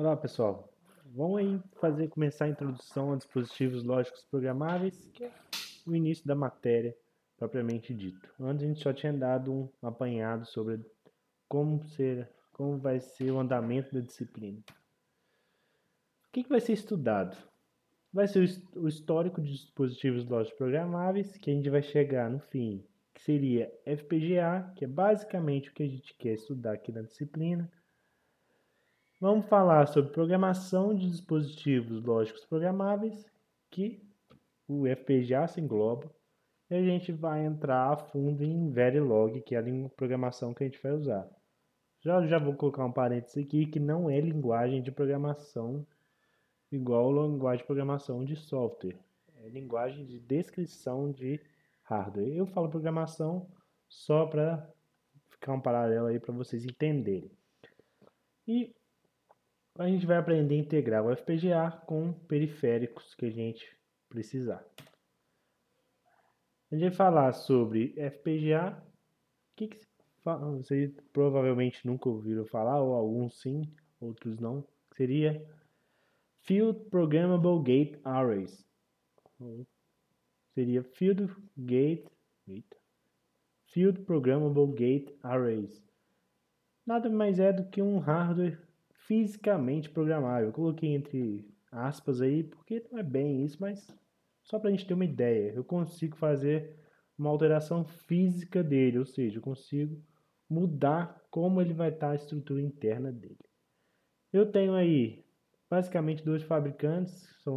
Olá, pessoal. Vamos aí começar a introdução a dispositivos lógicos programáveis, que é o início da matéria propriamente dito. Antes a gente só tinha dado um apanhado sobre como vai ser o andamento da disciplina. O que vai ser estudado? Vai ser o histórico de dispositivos lógicos programáveis, que a gente vai chegar no fim, que seria FPGA, que é basicamente o que a gente quer estudar aqui na disciplina. Vamos falar sobre programação de dispositivos lógicos programáveis, que o FPGA se engloba, e a gente vai entrar a fundo em Verilog, que é a programação que a gente vai usar. Já vou colocar um parênteses aqui, que não é linguagem de programação igual a linguagem de programação de software. É linguagem de descrição de hardware. Eu falo programação só para ficar um paralelo aí para vocês entenderem. E a gente vai aprender a integrar o FPGA com periféricos que a gente precisar. A gente vai falar sobre FPGA, que vocês provavelmente nunca ouviram falar, ou alguns sim, outros não, seria Field Programmable Gate Arrays. Seria Field Programmable Gate Arrays. Nada mais é do que um hardware fisicamente programável. Eu coloquei entre aspas aí, porque não é bem isso, mas só para a gente ter uma ideia. Eu consigo fazer uma alteração física dele, ou seja, eu consigo mudar como ele vai estar a estrutura interna dele. Eu tenho aí basicamente dois fabricantes, se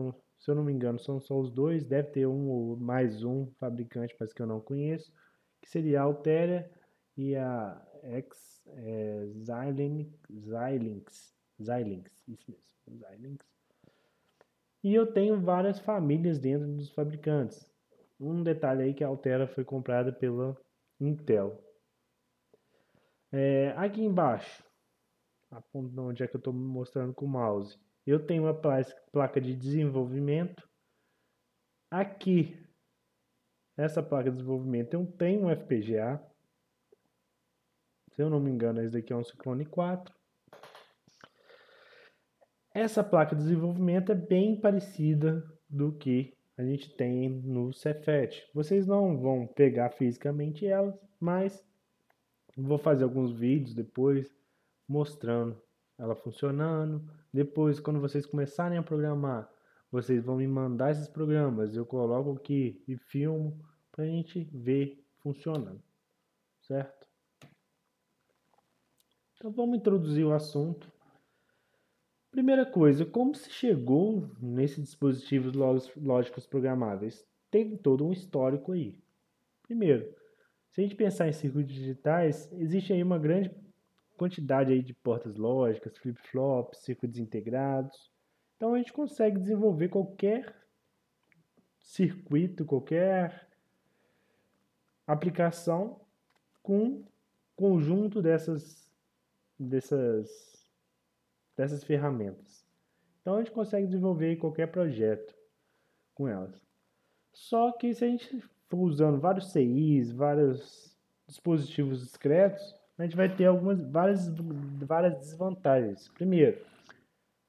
eu não me engano, são só os dois, deve ter um ou mais um fabricante, mas que eu não conheço, que seria a Altera e a Xilinx, isso mesmo, Xilinx. E eu tenho várias famílias dentro dos fabricantes. Um detalhe aí que a Altera foi comprada pela Intel. Aqui embaixo, onde é que eu estou mostrando com o mouse, eu tenho uma placa de desenvolvimento. Aqui, essa placa de desenvolvimento, eu tenho um FPGA. Se eu não me engano, esse daqui é um Ciclone 4. Essa placa de desenvolvimento é bem parecida do que a gente tem no Cefet. Vocês não vão pegar fisicamente elas, mas vou fazer alguns vídeos depois mostrando ela funcionando. Depois, quando vocês começarem a programar, vocês vão me mandar esses programas. Eu coloco aqui e filmo para a gente ver funcionando, certo? Então vamos introduzir o assunto. Primeira coisa, como se chegou nesses dispositivos lógicos programáveis? Tem todo um histórico aí. Primeiro, se a gente pensar em circuitos digitais, existe aí uma grande quantidade aí de portas lógicas, flip-flops, circuitos integrados. Então a gente consegue desenvolver qualquer circuito, qualquer aplicação com um conjunto dessas, dessas ferramentas. Então a gente consegue desenvolver qualquer projeto com elas. Só que se a gente for usando vários CIs, vários dispositivos discretos, a gente vai ter várias desvantagens. Primeiro,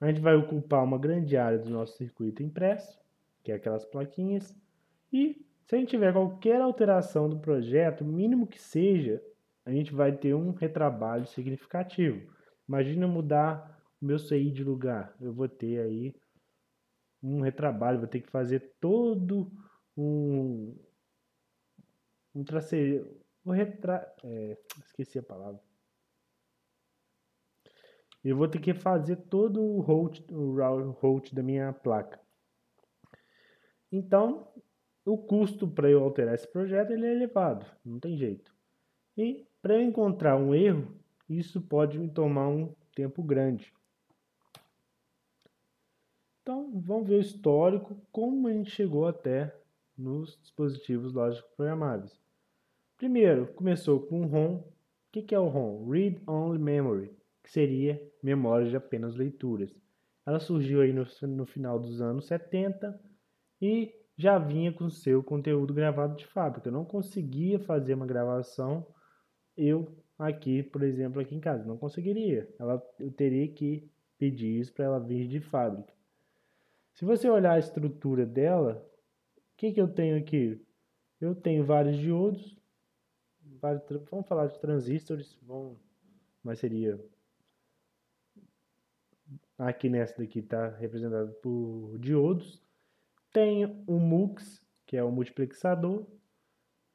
a gente vai ocupar uma grande área do nosso circuito impresso, que é aquelas plaquinhas, e se a gente tiver qualquer alteração do projeto, mínimo que seja, a gente vai ter um retrabalho significativo. Imagina mudar o meu CI de lugar, eu vou ter aí um retrabalho, vou ter que fazer todo um, um traceiro, esqueci a palavra. Eu vou ter que fazer todo o route da minha placa. Então, o custo para eu alterar esse projeto ele é elevado, não tem jeito. E para eu encontrar um erro, isso pode me tomar um tempo grande. Então, vamos ver o histórico, como a gente chegou até nos dispositivos lógicos programáveis. Primeiro, começou com o ROM. O que é o ROM? Read Only Memory, que seria memória de apenas leituras. Ela surgiu aí no final dos anos 70 e já vinha com seu conteúdo gravado de fábrica. Eu não conseguia fazer uma gravação, eu aqui, por exemplo, aqui em casa, não conseguiria. Eu teria que pedir isso para ela vir de fábrica. Se você olhar a estrutura dela, o que eu tenho aqui? Eu tenho vários diodos, vamos falar de transistores, mas seria aqui nessa daqui está representado por diodos. Tenho um MUX, que é o multiplexador.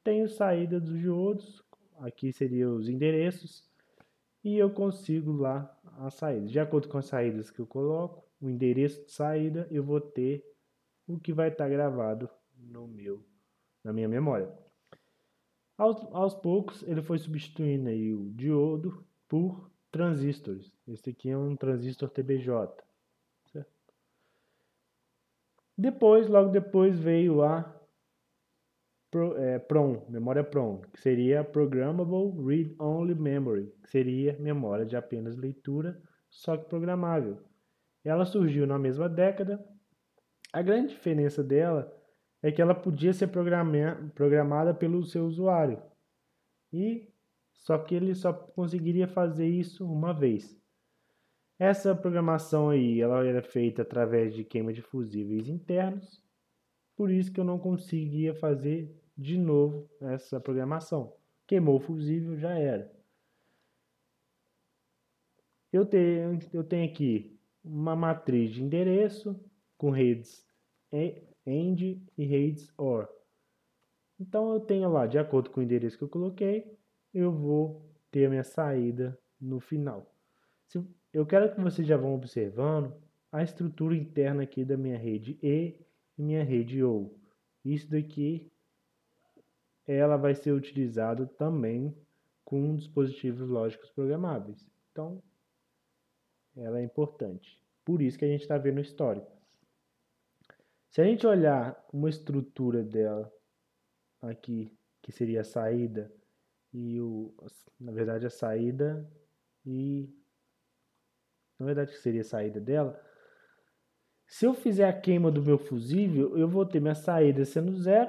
Tenho saída dos diodos, aqui seriam os endereços. E eu consigo lá a saída. De acordo com as saídas que eu coloco, o endereço de saída, eu vou ter o que vai estar gravado na minha memória. Aos poucos, ele foi substituindo aí o diodo por transistores. Esse aqui é um transistor TBJ. Certo? Logo depois veio a PROM, memória PROM, que seria Programmable Read Only Memory, que seria memória de apenas leitura, só que programável. Ela surgiu na mesma década. A grande diferença dela é que ela podia ser programada pelo seu usuário. Só que ele só conseguiria fazer isso uma vez. Essa programação aí, ela era feita através de queima de fusíveis internos. Por isso que eu não conseguia fazer de novo essa programação. Queimou o fusível, já era. Eu tenho aqui uma matriz de endereço com redes AND e redes OR. Então eu tenho lá, de acordo com o endereço que eu coloquei, eu vou ter a minha saída no final. Eu quero que vocês já vão observando a estrutura interna aqui da minha rede E e minha rede OR. Isso daqui ela vai ser utilizado também com dispositivos lógicos programáveis. Então, ela é importante. Por isso que a gente está vendo o histórico. Se a gente olhar uma estrutura dela aqui, que seria a saída na verdade a saída na verdade que seria a saída dela. Se eu fizer a queima do meu fusível, eu vou ter minha saída sendo 0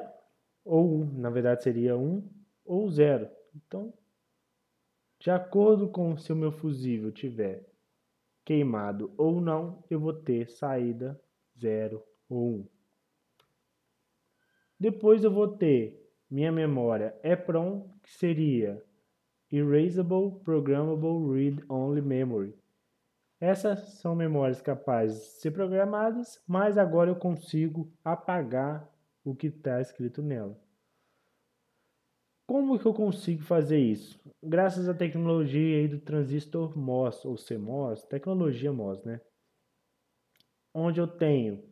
ou 1, na verdade seria 1 ou 0. Então, de acordo com se o meu fusível tiver queimado ou não, eu vou ter saída 0 ou 1. Depois eu vou ter minha memória EPROM, que seria Erasable Programmable Read Only Memory. Essas são memórias capazes de ser programadas, mas agora eu consigo apagar o que está escrito nela. Como que eu consigo fazer isso? Graças à tecnologia aí do transistor MOS ou CMOS, tecnologia MOS, né? Onde eu tenho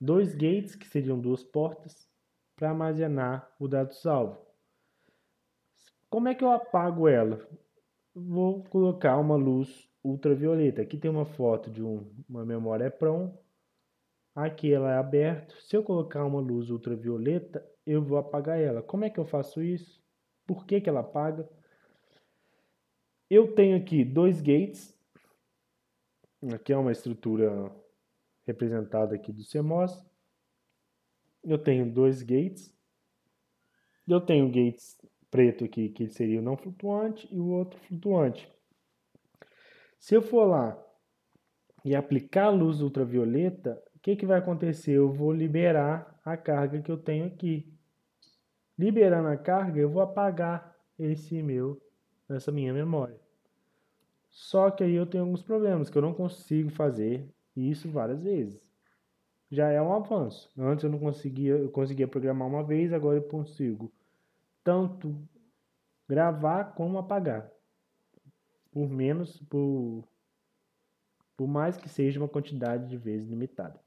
2 gates, que seriam 2 portas, para armazenar o dado salvo. Como é que eu apago ela? Vou colocar uma luz ultravioleta. Aqui tem uma foto de uma memória EPROM. Aqui ela é aberta. Se eu colocar uma luz ultravioleta, eu vou apagar ela. Como é que eu faço isso? Por que ela apaga? Eu tenho aqui 2 gates. Aqui é uma estrutura representada aqui do CMOS. Eu tenho 2 gates. Eu tenho gates preto aqui, que seria o não flutuante, e o outro flutuante. Se eu for lá e aplicar a luz ultravioleta, o que vai acontecer? Eu vou liberar a carga que eu tenho aqui. Liberando a carga, eu vou apagar essa minha memória. Só que aí eu tenho alguns problemas, que eu não consigo fazer isso várias vezes. Já é um avanço. Antes eu não conseguia, eu conseguia programar uma vez, agora eu consigo tanto gravar como apagar. Por mais que seja uma quantidade de vezes limitada.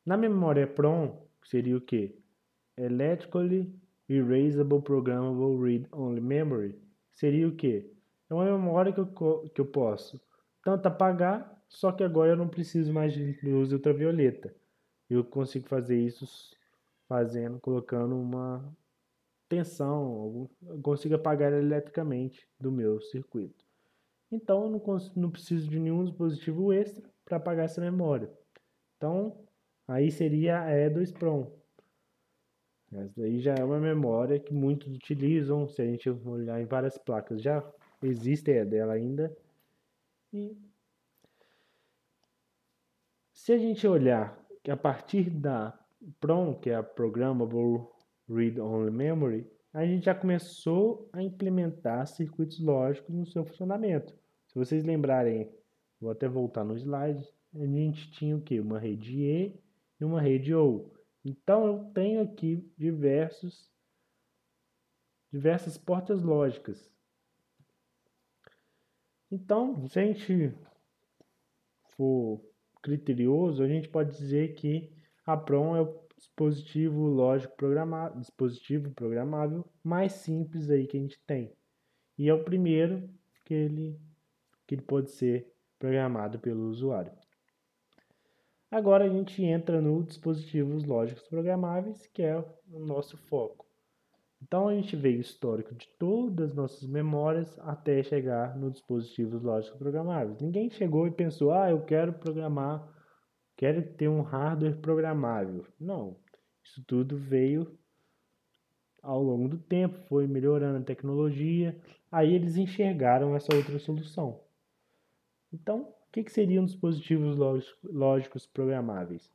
Na memória PROM, seria o quê? Electrically Erasable Programmable Read Only Memory. Seria o quê? É uma memória que eu posso tanto apagar, só que agora eu não preciso mais de luz ultravioleta. Eu consigo fazer isso colocando uma tensão, eu consigo apagar eletricamente do meu circuito. Então eu não preciso de nenhum dispositivo extra para apagar essa memória. Então aí seria a E2PROM. Essa daí já é uma memória que muitos utilizam. Se a gente olhar em várias placas, já existe a dela ainda. E Se a gente olhar que a partir da PROM, que é a Programmable Read-Only Memory, a gente já começou a implementar circuitos lógicos no seu funcionamento. Se vocês lembrarem, vou até voltar no slide, a gente tinha o quê? Uma rede E e uma rede OU. Então eu tenho aqui diversas portas lógicas. Então, se a gente for criterioso, a gente pode dizer que a PROM é o dispositivo lógico programável, dispositivo programável mais simples aí que a gente tem. E é o primeiro que ele pode ser programado pelo usuário. Agora a gente entra no dispositivos lógicos programáveis, que é o nosso foco. Então a gente vê o histórico de todas as nossas memórias até chegar nos dispositivos lógicos programáveis. Ninguém chegou e pensou, eu quero programar, quero ter um hardware programável. Não, isso tudo veio ao longo do tempo, foi melhorando a tecnologia, aí eles enxergaram essa outra solução. Então, o que seriam dispositivos lógicos programáveis?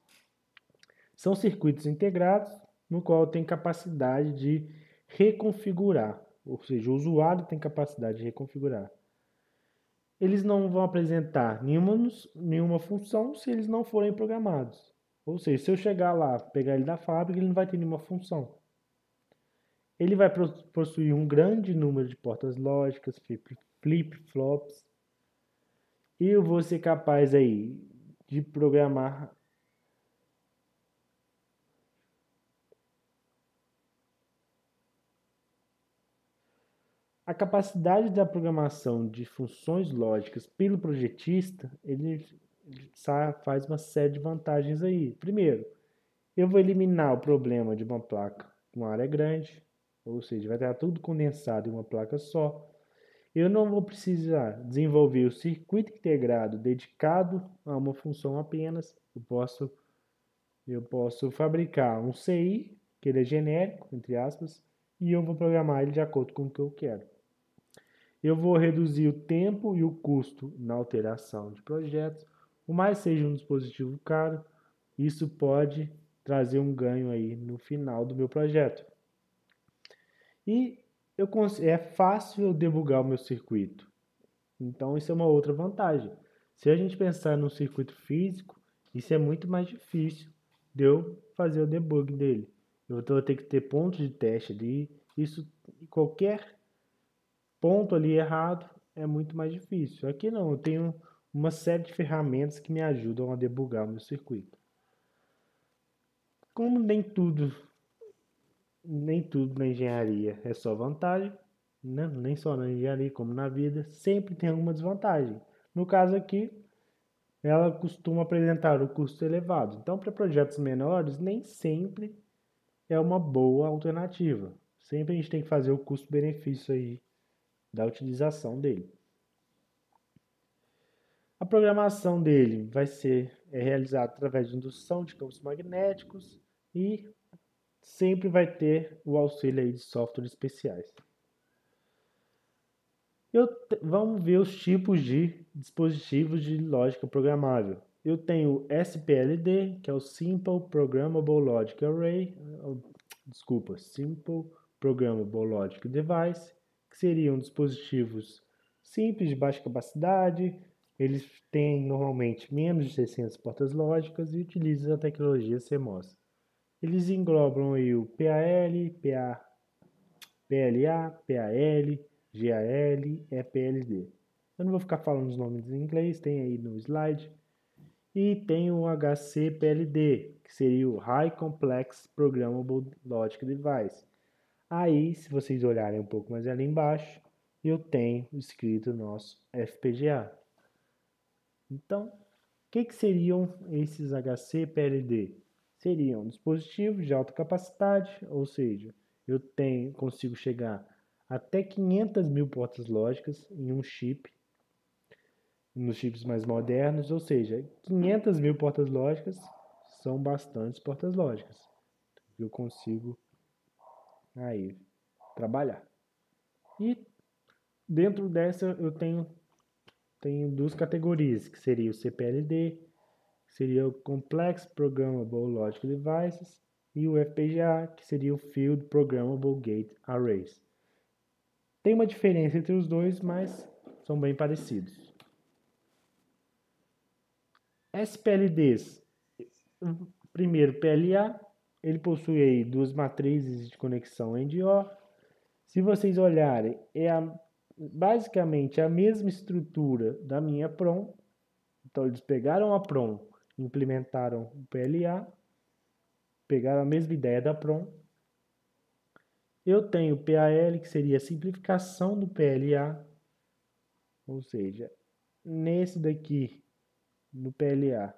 São circuitos integrados no qual tem capacidade de reconfigurar, ou seja, o usuário tem capacidade de reconfigurar. Eles não vão apresentar nenhuma função se eles não forem programados. Ou seja, se eu chegar lá, pegar ele da fábrica, ele não vai ter nenhuma função. Ele vai possuir um grande número de portas lógicas, flip-flops, e eu vou ser capaz aí de programar a capacidade da programação de funções lógicas pelo projetista, ele faz uma série de vantagens aí. Primeiro, eu vou eliminar o problema de uma placa com área grande, ou seja, vai estar tudo condensado em uma placa só. Eu não vou precisar desenvolver o circuito integrado dedicado a uma função apenas. Eu posso fabricar um CI, que ele é genérico, entre aspas, e eu vou programar ele de acordo com o que eu quero. Eu vou reduzir o tempo e o custo na alteração de projetos. O mais seja um dispositivo caro, isso pode trazer um ganho aí no final do meu projeto. E é fácil eu debugar o meu circuito. Então isso é uma outra vantagem. Se a gente pensar no circuito físico, isso é muito mais difícil de eu fazer o debug dele. Eu vou ter que ter pontos de teste ali. Isso, qualquer ponto ali errado é muito mais difícil. Aqui não, eu tenho uma série de ferramentas que me ajudam a debugar o meu circuito. Como nem tudo na engenharia é só vantagem, né? Nem só na engenharia como na vida, sempre tem alguma desvantagem. No caso aqui, ela costuma apresentar o custo elevado. Então, para projetos menores, nem sempre é uma boa alternativa. Sempre a gente tem que fazer o custo-benefício aí da utilização dele. A programação dele vai ser realizada através de indução de campos magnéticos e sempre vai ter o auxílio aí de softwares especiais. Vamos ver os tipos de dispositivos de lógica programável. Eu tenho o SPLD, que é o Simple Programmable Logic Array, Simple Programmable Logic Device, que seriam dispositivos simples de baixa capacidade. Eles têm normalmente menos de 600 portas lógicas e utilizam a tecnologia CMOS. Eles englobam aí o PAL, PLA, PAL, GAL e PLD. Eu não vou ficar falando os nomes em inglês, tem aí no slide. E tem o HCPLD, que seria o High Complex Programmable Logic Device. Aí, se vocês olharem um pouco mais ali embaixo, eu tenho escrito o nosso FPGA. Então, o que seriam esses HCPLD? Seriam dispositivos de alta capacidade, ou seja, eu consigo chegar até 500 mil portas lógicas em um chip, nos chips mais modernos, ou seja, 500 mil portas lógicas são bastantes portas lógicas. Eu consigo aí trabalhar. E dentro dessa eu tenho duas categorias, que seria o CPLD, que seria o Complex Programmable Logic Devices, e o FPGA, que seria o Field Programmable Gate Arrays. Tem uma diferença entre os dois, mas são bem parecidos. SPLDs. Primeiro, PLA, ele possui aí duas matrizes de conexão AND-OR. Se vocês olharem, basicamente a mesma estrutura da minha PROM. Então, eles pegaram a PROM, implementaram o PLA, pegaram a mesma ideia da PROM. Eu tenho o PAL, que seria a simplificação do PLA, ou seja, nesse daqui, no PLA,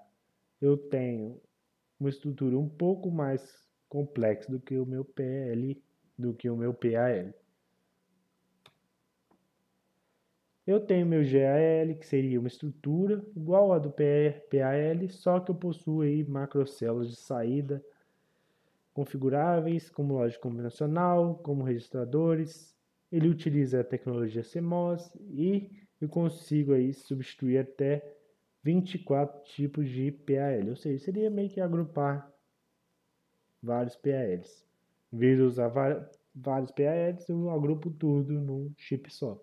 eu tenho uma estrutura um pouco mais complexa do que o meu PL, do que o meu PAL. Eu tenho meu GAL, que seria uma estrutura igual a do PAL, só que eu possuo aí macrocélulas de saída configuráveis, como lógica combinacional, como registradores. Ele utiliza a tecnologia CMOS e eu consigo aí substituir até 24 tipos de PAL, ou seja, seria meio que agrupar vários PALs. Em vez de usar vários PALs, eu agrupo tudo num chip só.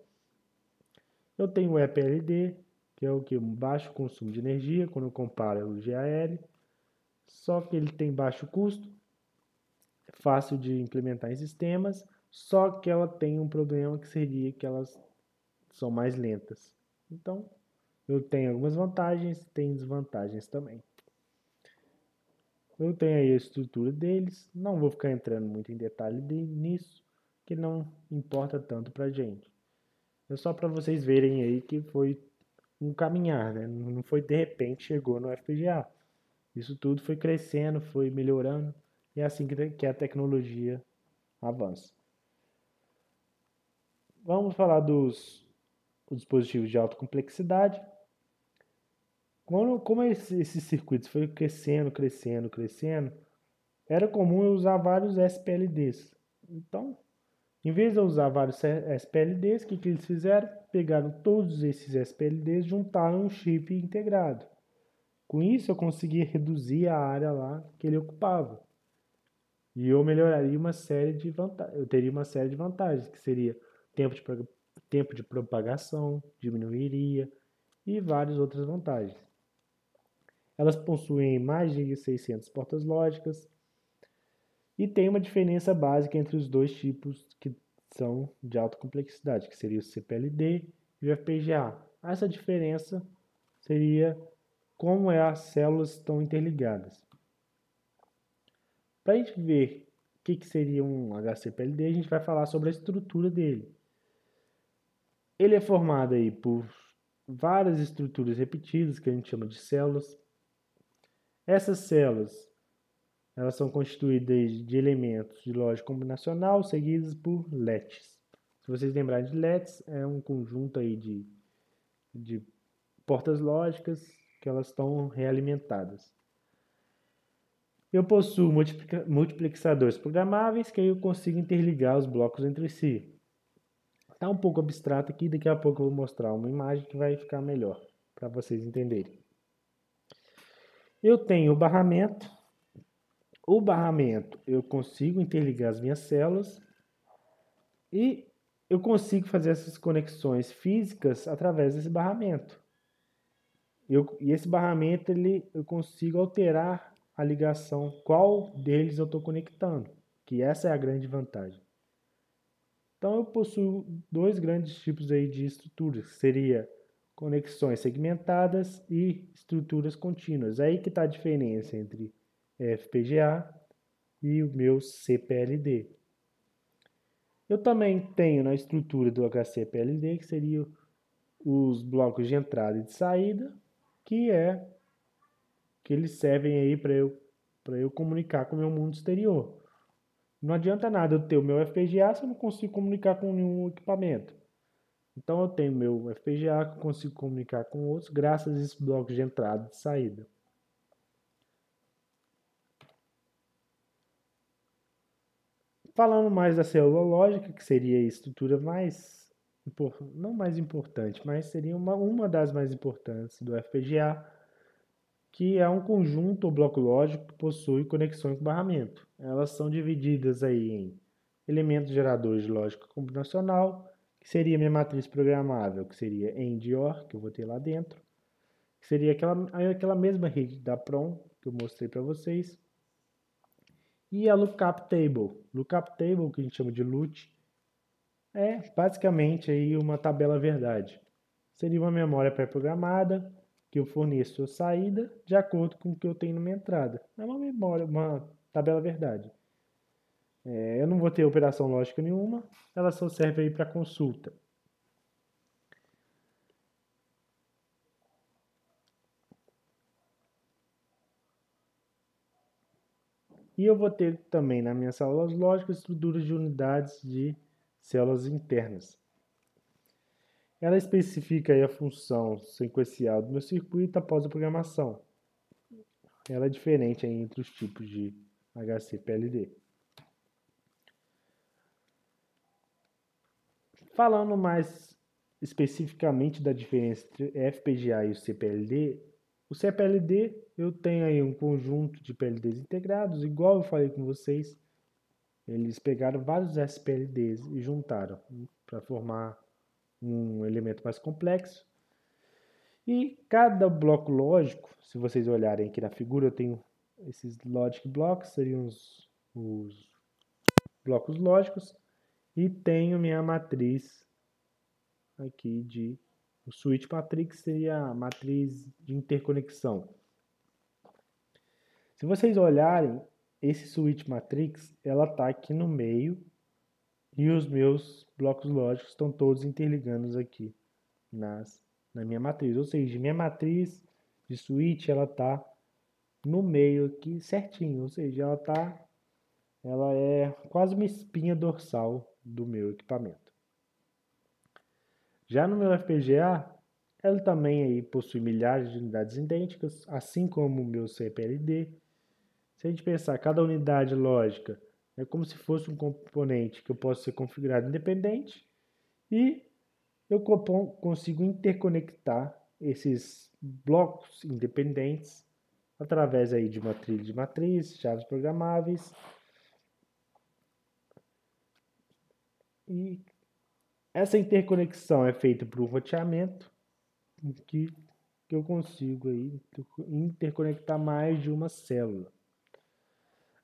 Eu tenho o EPLD, que é o que? Um baixo consumo de energia, quando eu comparo o GAL, só que ele tem baixo custo, é fácil de implementar em sistemas, só que ela tem um problema que seria que elas são mais lentas. Então, eu tenho algumas vantagens, tem desvantagens também. Eu tenho aí a estrutura deles, não vou ficar entrando muito em detalhe nisso, que não importa tanto pra gente. É só para vocês verem aí que foi um caminhar, né? Não foi de repente chegou no FPGA. Isso tudo foi crescendo, foi melhorando, e é assim que a tecnologia avança. Vamos falar dos dispositivos de alta complexidade. Como esses circuitos foi crescendo, era comum eu usar vários SPLDs. Então, em vez de eu usar vários SPLDs, o que eles fizeram? Pegaram todos esses SPLDs e juntaram um chip integrado. Com isso, eu conseguia reduzir a área lá que ele ocupava. E eu melhoraria uma série de vantagens. Eu teria uma série de vantagens, que seria tempo de propagação, diminuiria, e várias outras vantagens. Elas possuem mais de 600 portas lógicas e tem uma diferença básica entre os dois tipos que são de alta complexidade, que seria o CPLD e o FPGA. Essa diferença seria como as células estão interligadas. Para a gente ver o que seria um HCPLD, a gente vai falar sobre a estrutura dele. Ele é formado aí por várias estruturas repetidas, que a gente chama de células. Essas células elas são constituídas de elementos de lógica combinacional seguidos por LETs. Se vocês lembrarem de LETs, é um conjunto aí de portas lógicas que elas estão realimentadas. Eu possuo multiplexadores programáveis que aí eu consigo interligar os blocos entre si. Está um pouco abstrato aqui, daqui a pouco eu vou mostrar uma imagem que vai ficar melhor para vocês entenderem. Eu tenho o barramento. O barramento eu consigo interligar as minhas células e eu consigo fazer essas conexões físicas através desse barramento. E esse barramento eu consigo alterar a ligação, qual deles eu estou conectando, que essa é a grande vantagem. Então eu possuo dois grandes tipos aí de estruturas, que seria conexões segmentadas e estruturas contínuas. Aí que está a diferença entre FPGA e o meu CPLD. Eu também tenho na estrutura do HCPLD, que seria os blocos de entrada e de saída, que eles servem aí para eu comunicar com o meu mundo exterior. Não adianta nada eu ter o meu FPGA se eu não consigo comunicar com nenhum equipamento. Então eu tenho meu FPGA que eu consigo comunicar com outros graças a esses blocos de entrada e de saída. Falando mais da célula lógica, que seria a estrutura não mais importante, mas seria uma das mais importantes do FPGA, que é um conjunto ou bloco lógico que possui conexões com barramento. Elas são divididas aí em elementos geradores de lógica combinacional, que seria minha matriz programável, que seria AND OR, que eu vou ter lá dentro, que seria aquela mesma rede da PROM que eu mostrei para vocês, e a Lookup Table. Lookup Table, que a gente chama de LUT, é basicamente aí uma tabela verdade. Seria uma memória pré-programada que eu forneço a saída de acordo com o que eu tenho na minha entrada. É uma memória, uma tabela verdade. Eu não vou ter operação lógica nenhuma, ela só serve aí para consulta. E eu vou ter também nas minhas células lógicas estruturas de unidades de células internas. Ela especifica aí a função sequencial do meu circuito após a programação. Ela é diferente aí entre os tipos de HC-PLD. Falando mais especificamente da diferença entre FPGA e o CPLD eu tenho aí um conjunto de PLDs integrados, igual eu falei com vocês, eles pegaram vários SPLDs e juntaram para formar um elemento mais complexo. E cada bloco lógico, se vocês olharem aqui na figura, eu tenho esses logic blocks, seriam os blocos lógicos, e tenho minha matriz aqui de o switch matrix seria a matriz de interconexão. Se vocês olharem, esse switch matrix, ela está aqui no meio e os meus blocos lógicos estão todos interligados aqui na minha matriz. Ou seja, minha matriz de switch, ela está no meio aqui certinho. Ou seja, ela é quase uma espinha dorsal do meu equipamento. Já no meu FPGA, ela também aí possui milhares de unidades idênticas, assim como o meu CPLD. Se a gente pensar, cada unidade lógica é como se fosse um componente que eu posso ser configurado independente e eu consigo interconectar esses blocos independentes através aí de uma trilha de matriz, chaves programáveis e essa interconexão é feita por um roteamento que eu consigo aí interconectar mais de uma célula.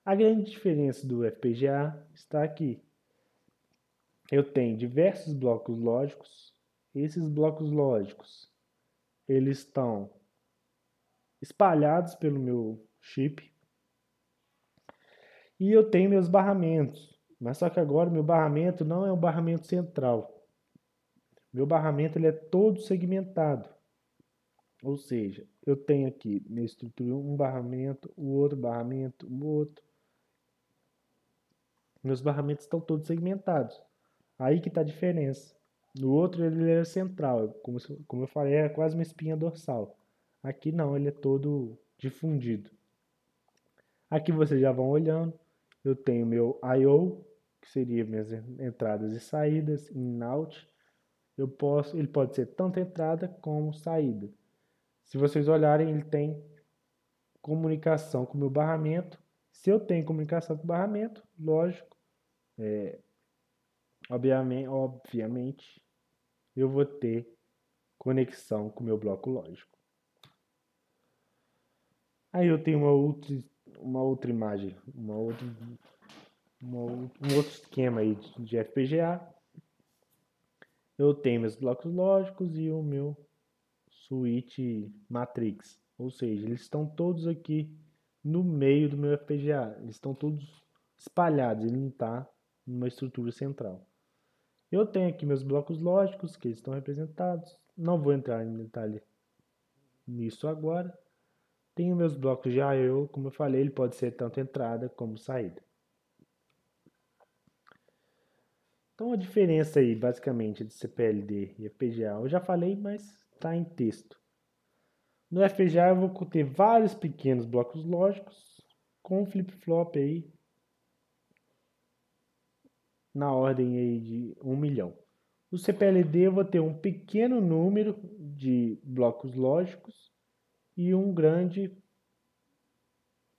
A grande diferença do FPGA está aqui. Eu tenho diversos blocos lógicos. Esses blocos lógicos, eles estão espalhados pelo meu chip. E eu tenho meus barramentos. Mas só que agora meu barramento não é um barramento central. Meu barramento ele é todo segmentado. Ou seja, eu tenho aqui minha estrutura, um barramento, o outro barramento, o outro. Meus barramentos estão todos segmentados. Aí que está a diferença. No outro ele é central, como eu falei, é quase uma espinha dorsal. Aqui não, ele é todo difundido. Aqui vocês já vão olhando. Eu tenho meu I/O, que seria minhas entradas e saídas, in out. Ele pode ser tanto entrada como saída. Se vocês olharem, ele tem comunicação com o meu barramento. Se eu tenho comunicação com o barramento, lógico, obviamente, eu vou ter conexão com o meu bloco lógico. Aí eu tenho uma outra imagem, um outro esquema aí de FPGA. Eu tenho meus blocos lógicos e o meu switch matrix. Ou seja, eles estão todos aqui no meio do meu FPGA. Eles estão todos espalhados, ele não está numa estrutura central. Eu tenho aqui meus blocos lógicos, que eles estão representados. Não vou entrar em detalhe nisso agora. Tenho meus blocos de I/O, como eu falei, ele pode ser tanto entrada como saída. Então a diferença aí, basicamente, de CPLD e FPGA, eu já falei, mas está em texto. No FPGA eu vou ter vários pequenos blocos lógicos com flip-flop aí na ordem aí de 1 milhão. No CPLD eu vou ter um pequeno número de blocos lógicos e um grande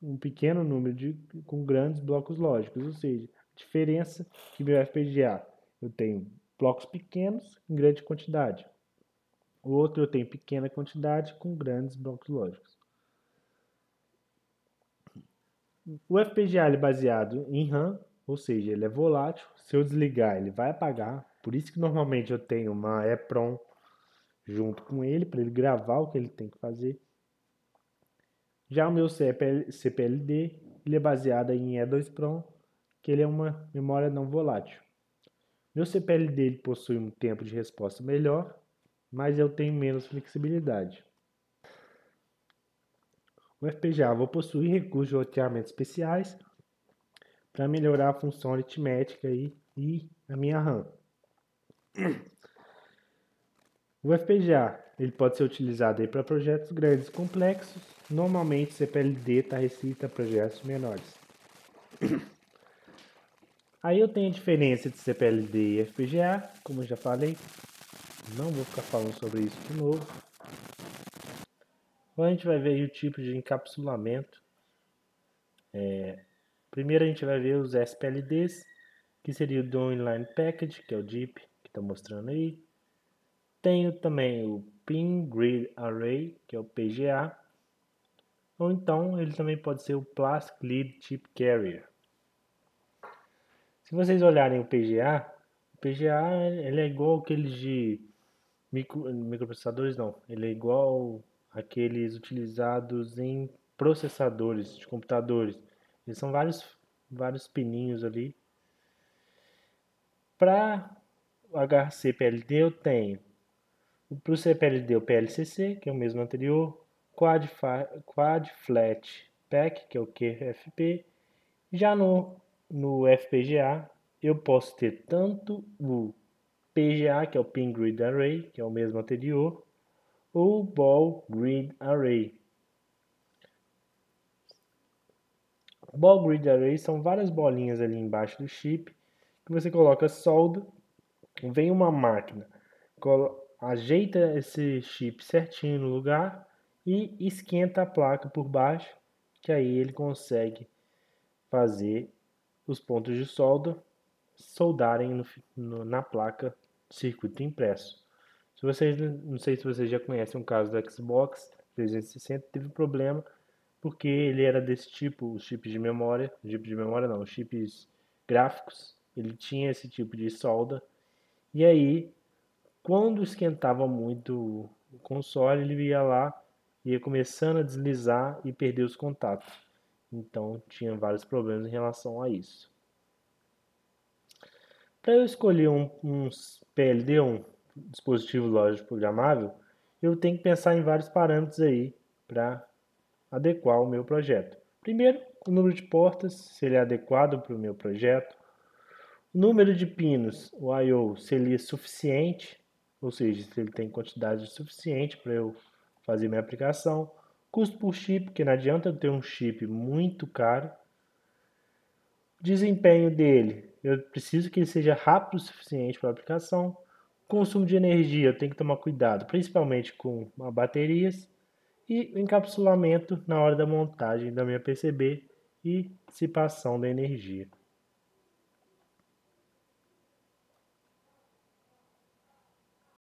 um pequeno número com grandes blocos lógicos, ou seja, diferença que meu FPGA, eu tenho blocos pequenos em grande quantidade. O outro eu tenho pequena quantidade com grandes blocos lógicos. O FPGA é baseado em RAM, ou seja, ele é volátil. Se eu desligar, ele vai apagar. Por isso que normalmente eu tenho uma EEPROM junto com ele, para ele gravar o que ele tem que fazer. Já o meu CPLD, ele é baseado em E2PROM, que ele é uma memória não volátil. Meu CPLD ele possui um tempo de resposta melhor, mas eu tenho menos flexibilidade. O FPGA vai possuir recursos de roteamento especiais para melhorar a função aritmética e a minha RAM. O FPGA ele pode ser utilizado para projetos grandes e complexos. Normalmente, o CPLD está restrito a projetos menores. Aí eu tenho a diferença de CPLD e FPGA, como eu já falei. Não vou ficar falando sobre isso de novo. Agora a gente vai ver aí o tipo de encapsulamento. Primeiro a gente vai ver os SPLDs, que seria o DOM Inline Package, que é o DIP, que está mostrando aí. Tenho também o Pin Grid Array, que é o PGA. Ou então ele também pode ser o Plastic Lead Chip Carrier. Se vocês olharem o PGA ele é igual aqueles de microprocessadores, não. Ele é igual aqueles utilizados em processadores de computadores. Eles são vários pininhos ali. Para o HCPLD eu tenho para o CPLD o PLCC, que é o mesmo anterior, Quad Flat Pack, que é o QFP. Já no FPGA eu posso ter tanto o PGA, que é o Pin Grid Array, que é o mesmo anterior, ou Ball Grid Array. Ball Grid Array são várias bolinhas ali embaixo do chip que você coloca solda, vem uma máquina, ajeita esse chip certinho no lugar e esquenta a placa por baixo, que aí ele consegue fazer os pontos de solda soldarem na placa circuito impresso. Não sei se vocês já conhecem um caso do Xbox 360, teve problema porque ele era desse tipo, os chips de memória não, os chips gráficos, ele tinha esse tipo de solda, e aí, quando esquentava muito o console, ele ia lá, ia começando a deslizar e perder os contatos. Então, tinha vários problemas em relação a isso. Para eu escolher um PLD, um dispositivo lógico programável, eu tenho que pensar em vários parâmetros aí para adequar o meu projeto. Primeiro, o número de portas, se ele é adequado para o meu projeto. O número de pinos, o I/O, se ele é suficiente, ou seja, se ele tem quantidade suficiente para eu fazer minha aplicação. Custo por chip, porque não adianta eu ter um chip muito caro. Desempenho dele, eu preciso que ele seja rápido o suficiente para a aplicação. Consumo de energia, eu tenho que tomar cuidado, principalmente com baterias. E o encapsulamento na hora da montagem da minha PCB e dissipação da energia.